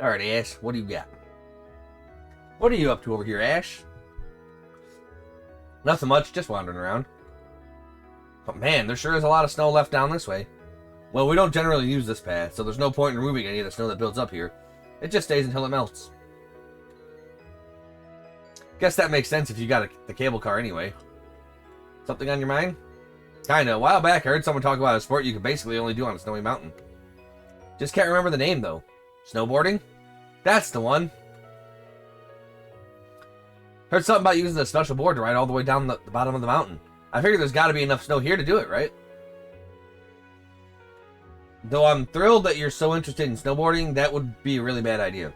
Alright, Ash, what do you got? What are you up to over here, Ash? Nothing much, just wandering around. But man, there sure is a lot of snow left down this way. Well, we don't generally use this path, so there's no point in removing any of the snow that builds up here. It just stays until it melts. Guess that makes sense if you got the cable car anyway. Something on your mind? Kinda. A while back, I heard someone talk about a sport you could basically only do on a snowy mountain. Just can't remember the name, though. Snowboarding? That's the one. Heard something about using a special board to ride all the way down the bottom of the mountain. I figure there's got to be enough snow here to do it, right? Though I'm thrilled that you're so interested in snowboarding, that would be a really bad idea.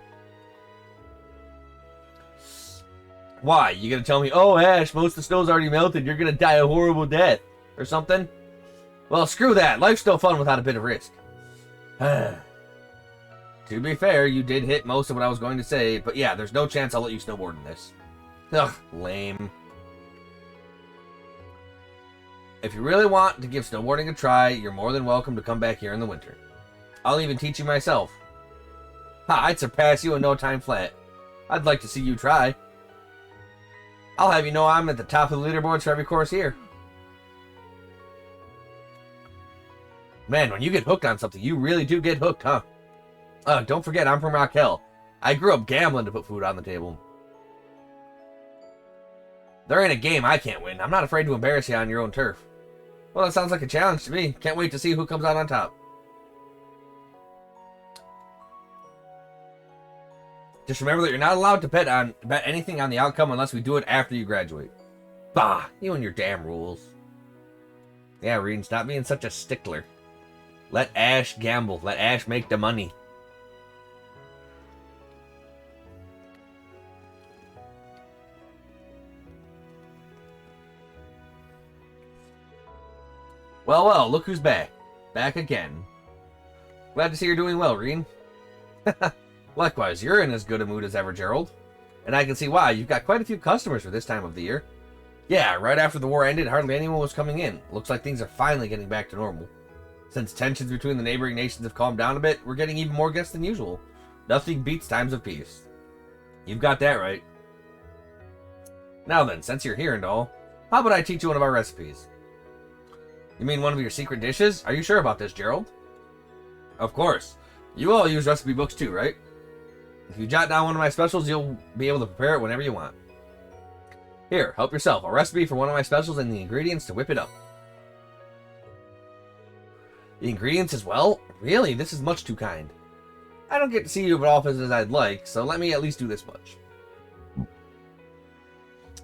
Why? You gonna tell me, oh Ash, most of the snow's already melted, you're gonna die a horrible death, or something? Well, screw that. Life's still fun without a bit of risk. To be fair, you did hit most of what I was going to say, but yeah, there's no chance I'll let you snowboard in this. Ugh, lame. If you really want to give snowboarding a try, you're more than welcome to come back here in the winter. I'll even teach you myself. Ha, I'd surpass you in no time flat. I'd like to see you try. I'll have you know I'm at the top of the leaderboards for every course here. Man, when you get hooked on something, you really do get hooked, huh? Don't forget, I'm from Raquel. I grew up gambling to put food on the table. There ain't a game I can't win. I'm not afraid to embarrass you on your own turf. Well, that sounds like a challenge to me. Can't wait to see who comes out on top. Just remember that you're not allowed to bet anything on the outcome unless we do it after you graduate. Bah, you and your damn rules. Yeah, Reed, stop being such a stickler. Let Ash gamble. Let Ash make the money. Well, well, look who's back. Back again. Glad to see you're doing well, Reen. Likewise, you're in as good a mood as ever, Gerald. And I can see why. You've got quite a few customers for this time of the year. Yeah, right after the war ended, hardly anyone was coming in. Looks like things are finally getting back to normal. Since tensions between the neighboring nations have calmed down a bit, we're getting even more guests than usual. Nothing beats times of peace. You've got that right. Now then, since you're here and all, how about I teach you one of our recipes? You mean one of your secret dishes? Are you sure about this, Gerald? Of course. You all use recipe books too, right? If you jot down one of my specials, you'll be able to prepare it whenever you want. Here, help yourself. A recipe for one of my specials and the ingredients to whip it up. The ingredients as well? Really? This is much too kind. I don't get to see you as often as I'd like, so let me at least do this much.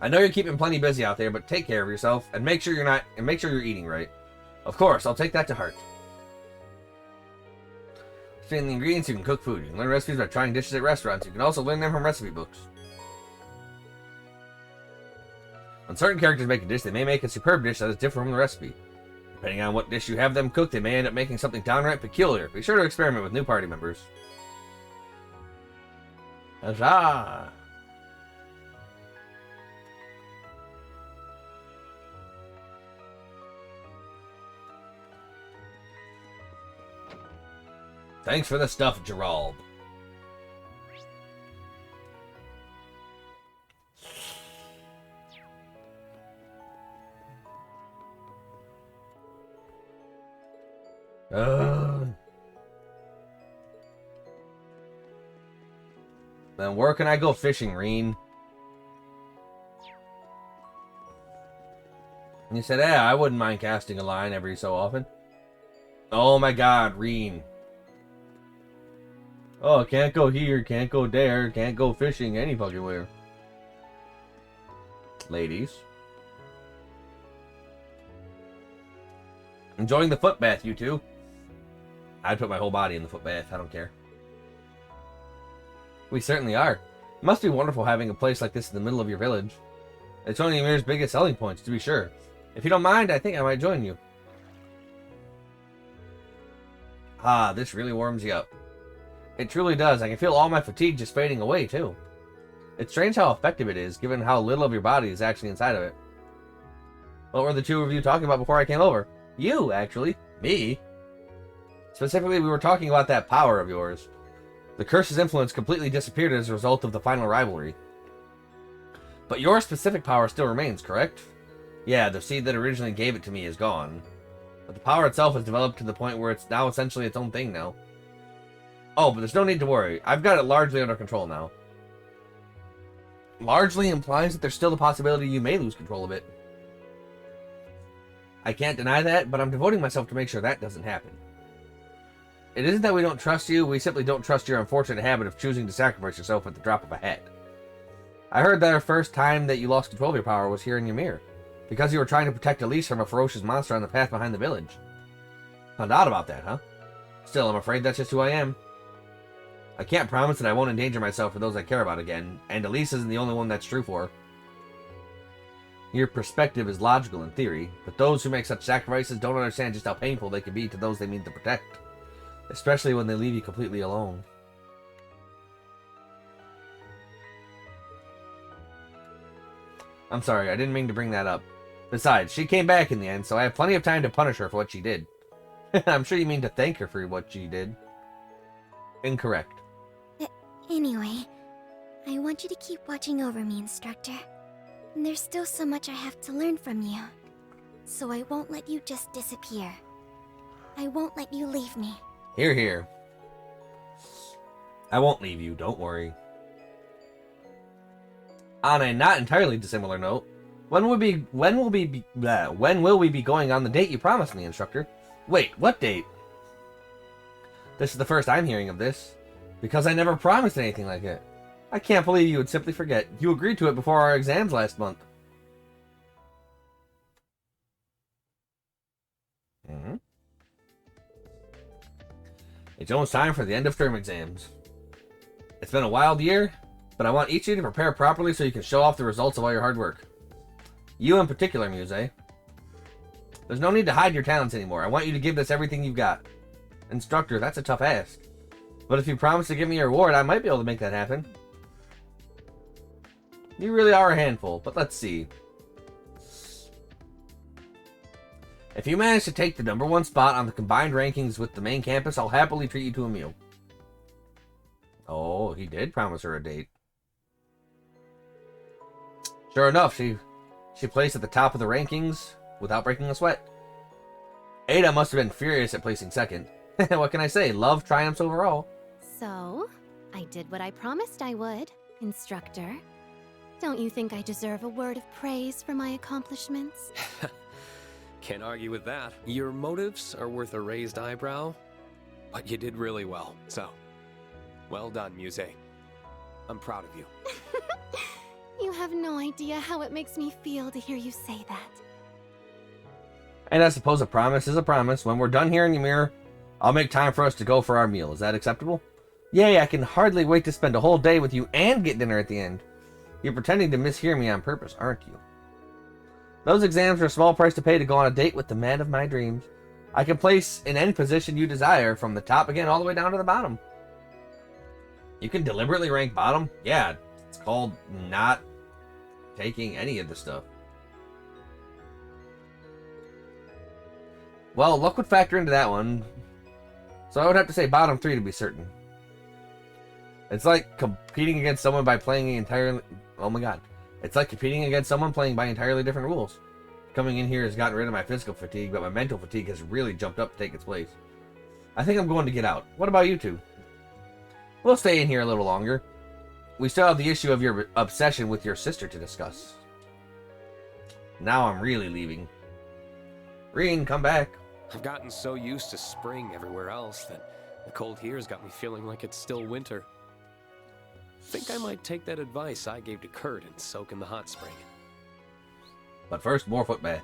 I know you're keeping plenty busy out there, but take care of yourself and make sure you're eating right. Of course, I'll take that to heart. Studying the ingredients, you can cook food. You can learn recipes by trying dishes at restaurants. You can also learn them from recipe books. When certain characters make a dish, they may make a superb dish that is different from the recipe. Depending on what dish you have them cook, they may end up making something downright peculiar. Be sure to experiment with new party members. Huzzah! Thanks for the stuff, Gerald. Then where can I go fishing, Reen? And you said, yeah, I wouldn't mind casting a line every so often. Oh my god, Reen. Oh, can't go here, can't go there, can't go fishing any fucking where. Ladies. Enjoying the foot bath, you two. I'd put my whole body in the foot bath, I don't care. We certainly are. It must be wonderful having a place like this in the middle of your village. It's one of Ymir's biggest selling points, to be sure. If you don't mind, I think I might join you. Ah, this really warms you up. It truly does. I can feel all my fatigue just fading away, too. It's strange how effective it is, given how little of your body is actually inside of it. What were the two of you talking about before I came over? You, actually. Me? Specifically, we were talking about that power of yours. The curse's influence completely disappeared as a result of the final rivalry. But your specific power still remains, correct? Yeah, the seed that originally gave it to me is gone. But the power itself has developed to the point where it's now essentially its own thing now. Oh, but there's no need to worry. I've got it largely under control now. Largely implies that there's still the possibility you may lose control of it. I can't deny that, but I'm devoting myself to make sure that doesn't happen. It isn't that we don't trust you, we simply don't trust your unfortunate habit of choosing to sacrifice yourself at the drop of a hat. I heard that the first time that you lost control of your power was here in Ymir, because you were trying to protect Elise from a ferocious monster on the path behind the village. Found out about that, huh? Still, I'm afraid that's just who I am. I can't promise that I won't endanger myself for those I care about again, and Elise isn't the only one that's true for. Your perspective is logical in theory, but those who make such sacrifices don't understand just how painful they can be to those they mean to protect. Especially when they leave you completely alone. I'm sorry, I didn't mean to bring that up. Besides, she came back in the end, so I have plenty of time to punish her for what she did. I'm sure you mean to thank her for what she did. Incorrect. Anyway, I want you to keep watching over me, Instructor. There's still so much I have to learn from you. So I won't let you just disappear. I won't let you leave me. Hear, hear. I won't leave you, don't worry. On a not entirely dissimilar note, when will we be going on the date you promised me, Instructor? Wait, what date? This is the first I'm hearing of this, because I never promised anything like it. I can't believe you would simply forget. You agreed to it before our exams last month. It's almost time for the end of term exams. It's been a wild year, but I want each of you to prepare properly so you can show off the results of all your hard work. You in particular, Muse. There's no need to hide your talents anymore. I want you to give this everything you've got. Instructor, that's a tough ask. But if you promise to give me a reward, I might be able to make that happen. You really are a handful, but let's see. If you manage to take the #1 spot on the combined rankings with the main campus, I'll happily treat you to a meal. Oh, he did promise her a date. Sure enough, she placed at the top of the rankings without breaking a sweat. Ada must have been furious at placing second. What can I say? Love triumphs over all. So, I did what I promised I would, Instructor. Don't you think I deserve a word of praise for my accomplishments? Can't argue with that. Your motives are worth a raised eyebrow, but you did really well, so well done, Muse. I'm proud of you. You have no idea how it makes me feel to hear you say that. And I suppose a promise is a promise. When we're done here in Ymir, I'll make time for us to go for our meal. Is that acceptable? Yay, I can hardly wait to spend a whole day with you and get dinner at the end. You're pretending to mishear me on purpose, aren't you? Those exams are a small price to pay to go on a date with the man of my dreams. I can place in any position you desire, from the top again all the way down to the bottom. You can deliberately rank bottom? Yeah, it's called not taking any of the stuff. Well, luck would factor into that one. So I would have to say bottom 3 to be certain. It's like competing against someone by playing entirely... Oh my god. It's like competing against someone playing by entirely different rules. Coming in here has gotten rid of my physical fatigue, but my mental fatigue has really jumped up to take its place. I think I'm going to get out. What about you two? We'll stay in here a little longer. We still have the issue of your obsession with your sister to discuss. Now I'm really leaving. Reen, come back. I've gotten so used to spring everywhere else that the cold here has got me feeling like it's still winter. Think I might take that advice I gave to Kurt and soak in the hot spring. But first, more foot bath.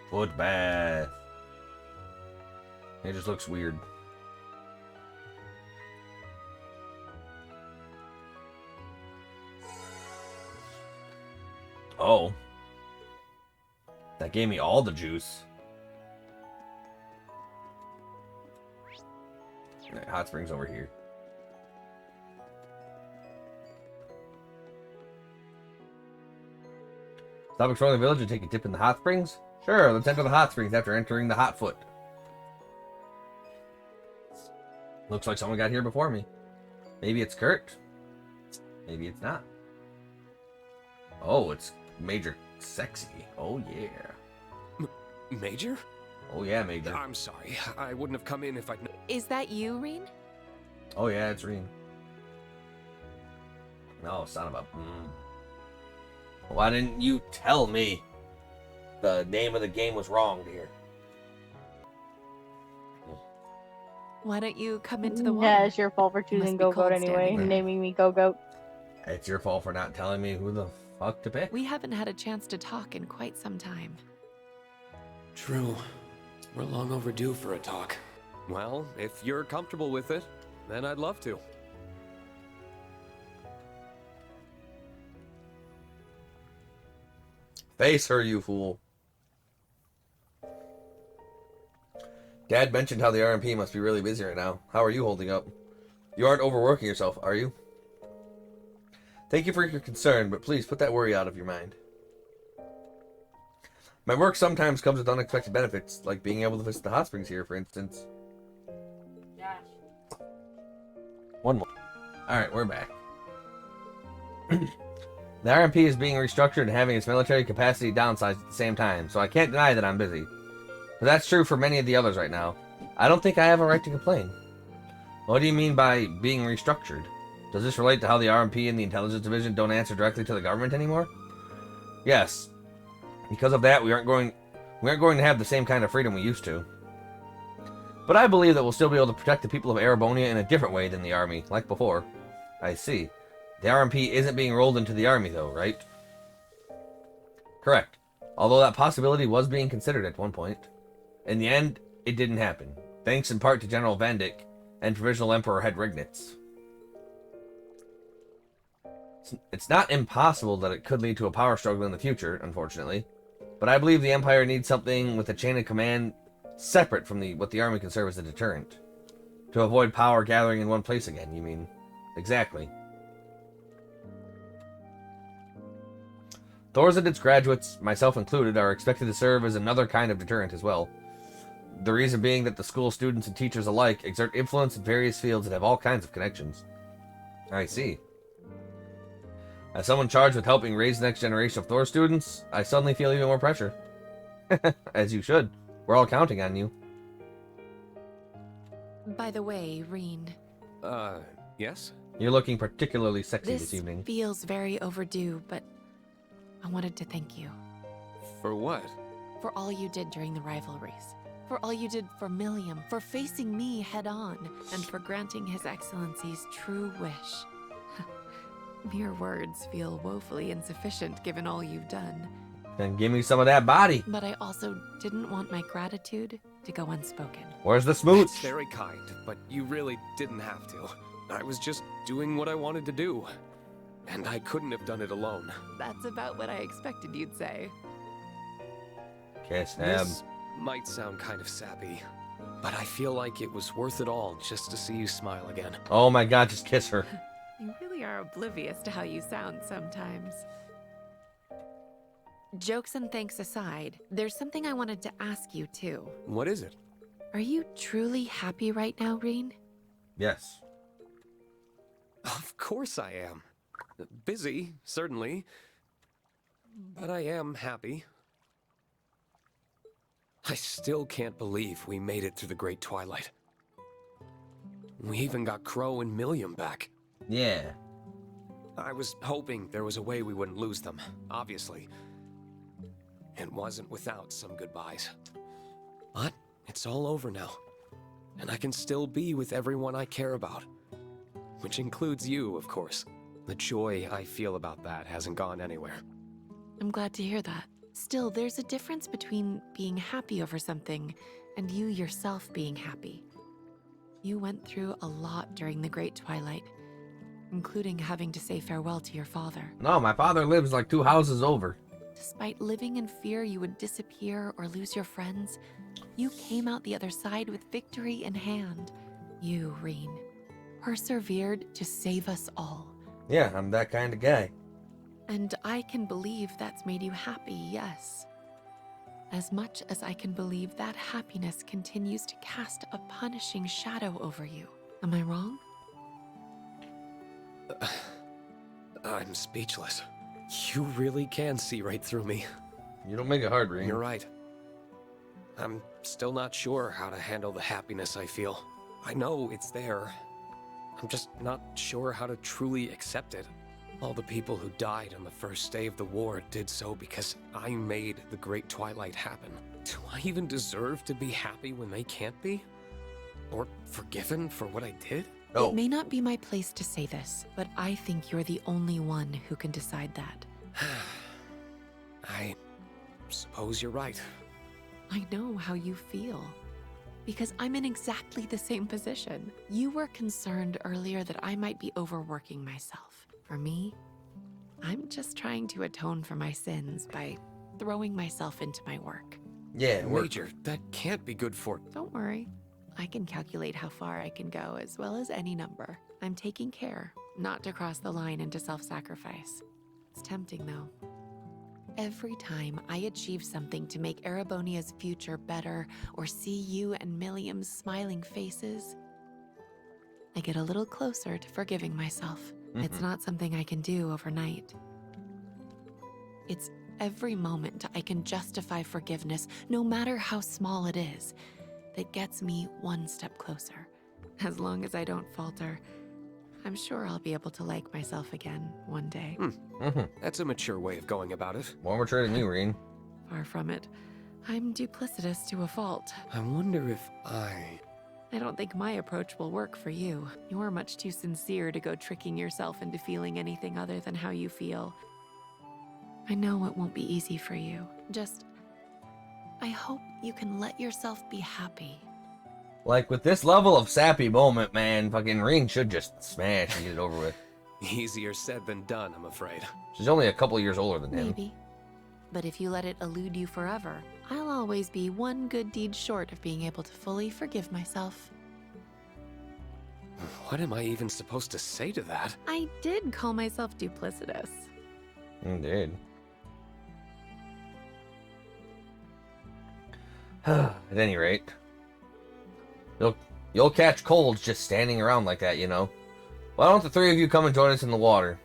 Foot bath. It just looks weird. Oh. That gave me all the juice. Right, hot springs over here. Stop exploring the village and take a dip in the hot springs? Sure, let's enter the hot springs after entering the hot foot. Looks like someone got here before me. Maybe it's Kurt. Maybe it's not. Oh, it's Major Sexy. Oh, yeah. Major? Oh, yeah, Major. I'm sorry. I wouldn't have come in if I'd... Is that you, Reen? Oh, yeah, it's Reen. No, son of a... Why didn't you tell me the name of the game was wrong, dear? Why don't you come into the water? Yeah, it's your fault for Must choosing be Go-Goat cold anyway, standing there. naming me Go-Goat. It's your fault for not telling me who the fuck to pick. We haven't had a chance to talk in quite some time. True. We're long overdue for a talk. Well, if you're comfortable with it, then I'd love to. Face her, you fool. Dad mentioned how the RMP must be really busy right now. How are you holding up? You aren't overworking yourself, are you? Thank you for your concern, but please put that worry out of your mind. My work sometimes comes with unexpected benefits, like being able to visit the hot springs here, for instance. One more. Alright, we're back. The RMP is being restructured and having its military capacity downsized at the same time, so I can't deny that I'm busy. But that's true for many of the others right now. I don't think I have a right to complain. What do you mean by being restructured? Does this relate to how the RMP and the Intelligence Division don't answer directly to the government anymore? Yes. Because of that, we aren't going to have the same kind of freedom we used to. But I believe that we'll still be able to protect the people of Erebonia in a different way than the Army, like before. I see. The RMP isn't being rolled into the Army, though, right? Correct. Although that possibility was being considered at one point. In the end, it didn't happen, thanks in part to General Vandyck and Provisional Emperor Head Rignitz. It's not impossible that it could lead to a power struggle in the future, unfortunately, but I believe the Empire needs something with a chain of command separate from what the Army can serve as a deterrent. To avoid power gathering in one place again, you mean? Exactly. Thors and its graduates, myself included, are expected to serve as another kind of deterrent as well. The reason being that the school students and teachers alike exert influence in various fields and have all kinds of connections. I see. As someone charged with helping raise the next generation of Thor students, I suddenly feel even more pressure. As you should. We're all counting on you. By the way, Reen, Yes? You're looking particularly sexy this this evening. feels very overdue, but I wanted to thank you For what? for all you did during the rivalries, for all you did for Milliam, for facing me head-on, and for granting His Excellency's true wish. Mere words feel woefully insufficient given all you've done. Then give me some of that body. But I also didn't want my gratitude to go unspoken. Where's the smooch? That's very kind, but you really didn't have to. I was just doing what I wanted to do. And I couldn't have done it alone. That's about what I expected you'd say. Kiss him. This might sound kind of sappy, but I feel like it was worth it all just to see you smile again. Oh my god, just kiss her. You really are oblivious to how you sound sometimes. Jokes and thanks aside, there's something I wanted to ask you too. What is it? Are you truly happy right now, Reen? Yes. Of course I am. Busy, certainly. But I am happy. I still can't believe we made it through the Great Twilight. We even got Crow and Milliam back. Yeah. I was hoping there was a way we wouldn't lose them, obviously. It wasn't without some goodbyes. But it's all over now. And I can still be with everyone I care about. Which includes you, of course. The joy I feel about that hasn't gone anywhere. I'm glad to hear that. Still, there's a difference between being happy over something and you yourself being happy. You went through a lot during the Great Twilight, including having to say farewell to your father. No, my father lives like 2 houses over. Despite living in fear you would disappear or lose your friends, you came out the other side with victory in hand. You, Reen, persevered to save us all. Yeah, I'm that kind of guy. And I can believe that's made you happy, yes. As much as I can believe that happiness continues to cast a punishing shadow over you. Am I wrong? I'm speechless. You really can see right through me. You don't make it hard, Rean. You're right. I'm still not sure how to handle the happiness I feel. I know it's there. I'm just not sure how to truly accept it. All the people who died on the first day of the war did so because I made the Great Twilight happen. Do I even deserve to be happy when they can't be? Or forgiven for what I did? No. It may not be my place to say this, but I think you're the only one who can decide that. I suppose you're right. I know how you feel. Because I'm in exactly the same position. You were concerned earlier that I might be overworking myself. For me, I'm just trying to atone for my sins by throwing myself into my work. Yeah, work. Major, that can't be good for... Don't worry. I can calculate how far I can go as well as any number. I'm taking care not to cross the line into self-sacrifice. It's tempting, though. Every time I achieve something to make Erebonia's future better or see you and Milliam's smiling faces, I get a little closer to forgiving myself. It's not something I can do overnight. It's every moment I can justify forgiveness, no matter how small it is, that gets me one step closer. As long as I don't falter, I'm sure I'll be able to like myself again one day. That's a mature way of going about it. More mature than you, Rean. Far from it. I'm duplicitous to a fault. I wonder if I don't think my approach will work for you. You're much too sincere to go tricking yourself into feeling anything other than how you feel. I know it won't be easy for you. I hope you can let yourself be happy. Like, with this level of sappy moment, man, fucking Rean should just smash and get it over with. Easier said than done, I'm afraid. She's only a couple years older than him. Maybe. But if you let it elude you forever, I'll always be one good deed short of being able to fully forgive myself. What am I even supposed to say to that? I did call myself duplicitous. Indeed. At any rate, you'll catch colds just standing around like that, you know. Why don't the three of you come and join us in the water?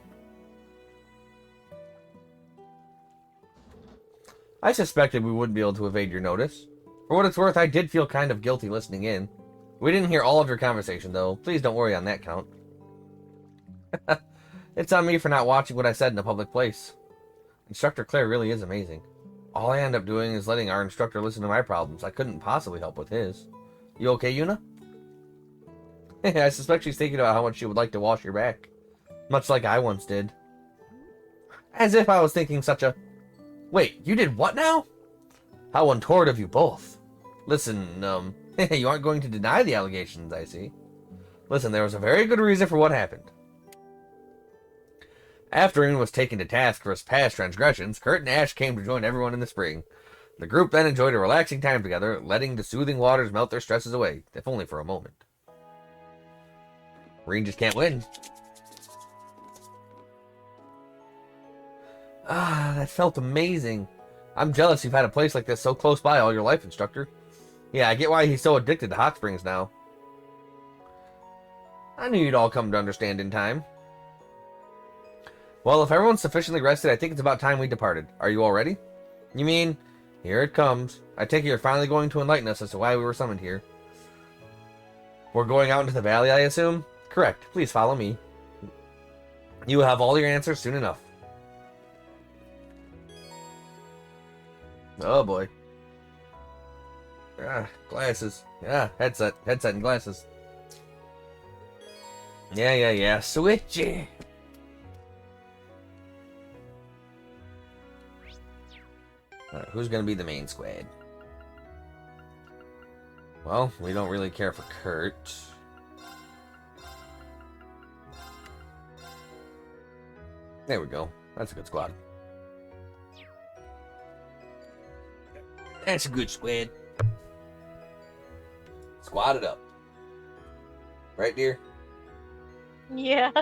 I suspected we wouldn't be able to evade your notice. For what it's worth, I did feel kind of guilty listening in. We didn't hear all of your conversation, though. Please don't worry on that count. It's on me for not watching what I said in a public place. Instructor Claire really is amazing. All I end up doing is letting our instructor listen to my problems. I couldn't possibly help with his. You okay, Yuna? I suspect she's thinking about how much she would like to wash your back. Much like I once did. As if I was thinking such a... Wait, you did what now? How untoward of you both. Listen, you aren't going to deny the allegations, I see. Listen, there was a very good reason for what happened. After Ian was taken to task for his past transgressions, Kurt and Ash came to join everyone in the spring. The group then enjoyed a relaxing time together, letting the soothing waters melt their stresses away, if only for a moment. Rean just can't win. Ah, that felt amazing. I'm jealous you've had a place like this so close by all your life, Instructor. Yeah, I get why he's so addicted to hot springs now. I knew you'd all come to understand in time. Well, if everyone's sufficiently rested, I think it's about time we departed. Are you all ready? You mean, here it comes. I take it you're finally going to enlighten us as to why we were summoned here. We're going out into the valley, I assume? Correct. Please follow me. You will have all your answers soon enough. Oh boy. Ah, glasses. Yeah, headset and glasses. Yeah. Switchy. Alright, who's gonna be the main squad? Well, we don't really care for Kurt. There we go. That's a good squad. That's a good squad. Squad it up. Right, dear? Yeah.